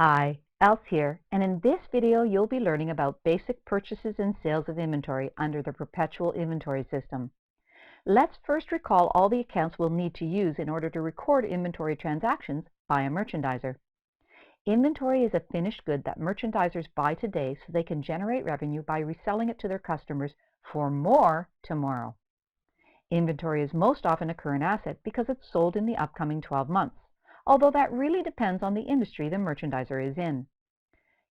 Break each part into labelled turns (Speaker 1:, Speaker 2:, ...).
Speaker 1: Hi, Else here, and in this video you'll be learning about basic purchases and sales of inventory under the Perpetual inventory system. Let's first recall all the accounts we'll need to use in order to record inventory transactions by a merchandiser. Inventory is a finished good that merchandisers buy today so they can generate revenue by reselling it to their customers for more tomorrow. Inventory is most often a current asset because it's sold in the upcoming 12 months. Although that really depends on the industry the merchandiser is in.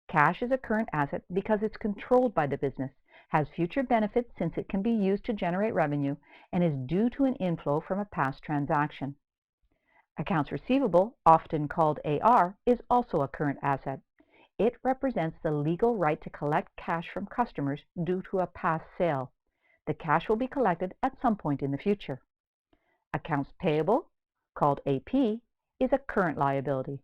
Speaker 1: Cash is a current asset because it's controlled by the business, has future benefits since it can be used to generate revenue, and is due to an inflow from a past transaction. Accounts receivable, often called AR, is also a current asset. It represents the legal right to collect cash from customers due to a past sale. The cash will be collected at some point in the future. Accounts payable, called AP, is a current liability.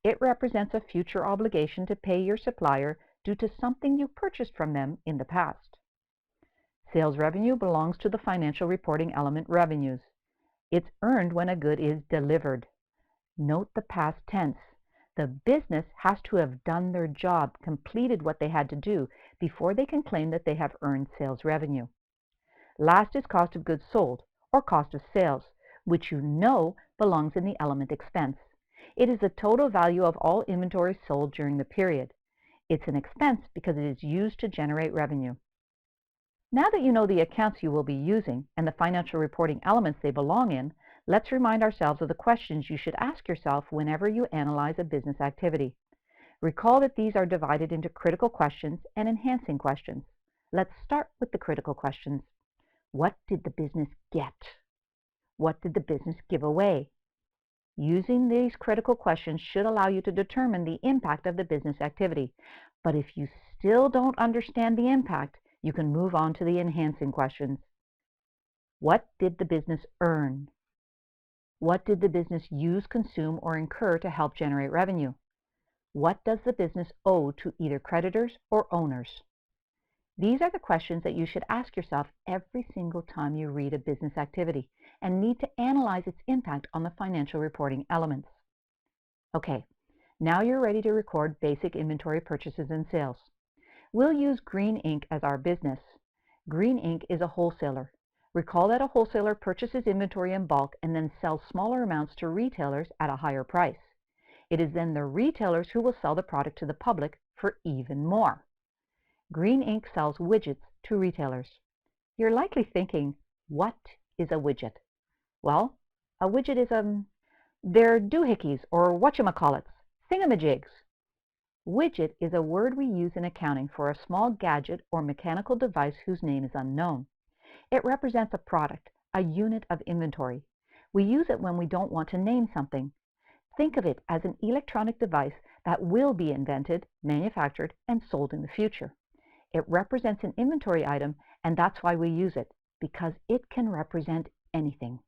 Speaker 1: It represents a future obligation to pay your supplier due to something you purchased from them in the past. Sales revenue belongs to the financial reporting element revenues. It's earned when a good is delivered. Note the past tense. The business has to have done their job, completed what they had to do, before they can claim that they have earned sales revenue. Last is cost of goods sold, or cost of sales, which you know belongs in the element expense. It is the total value of all inventory sold during the period. It's an expense because it is used to generate revenue. Now that you know the accounts you will be using and the financial reporting elements they belong in, let's remind ourselves of the questions you should ask yourself whenever you analyze a business activity. Recall that these are divided into critical questions and enhancing questions. Let's start with the critical questions. What did the business get? What did the business give away? Using these critical questions should allow you to determine the impact of the business activity. But if you still don't understand the impact, you can move on to the enhancing questions. What did the business earn? What did the business use, consume, or incur to help generate revenue? What does the business owe to either creditors or owners? These are the questions that you should ask yourself every single time you read a business activity and need to analyze its impact on the financial reporting elements. Okay, now you're ready to record basic inventory purchases and sales. We'll use Green Inc. as our business. Green Inc. is a wholesaler. Recall that a wholesaler purchases inventory in bulk and then sells smaller amounts to retailers at a higher price. It is then the retailers who will sell the product to the public for even more. Green Inc. sells widgets to retailers. You're likely thinking, what is a widget? Well, a widget is they're doohickeys or whatchamacallits, thingamajigs. Widget is a word we use in accounting for a small gadget or mechanical device whose name is unknown. It represents a product, a unit of inventory. We use it when we don't want to name something. Think of it as an electronic device that will be invented, manufactured, and sold in the future. It represents an inventory item, and that's why we use it, because it can represent anything.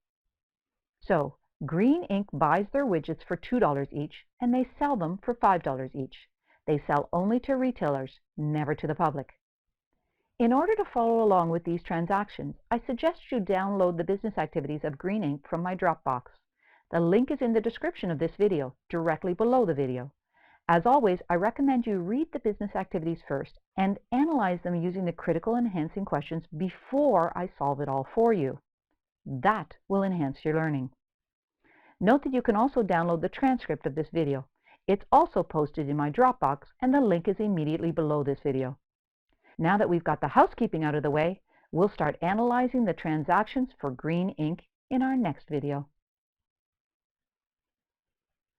Speaker 1: So, Green Inc. buys their widgets for $2 each, and they sell them for $5 each. They sell only to retailers, never to the public. In order to follow along with these transactions, I suggest you download the business activities of Green Inc. from my Dropbox. The link is in the description of this video, directly below the video. As always, I recommend you read the business activities first and analyze them using the critical enhancing questions before I solve it all for you. That will enhance your learning. Note that you can also download the transcript of this video. It's also posted in my Dropbox, and the link is immediately below this video. Now that we've got the housekeeping out of the way, we'll start analyzing the transactions for Green Inc. in our next video.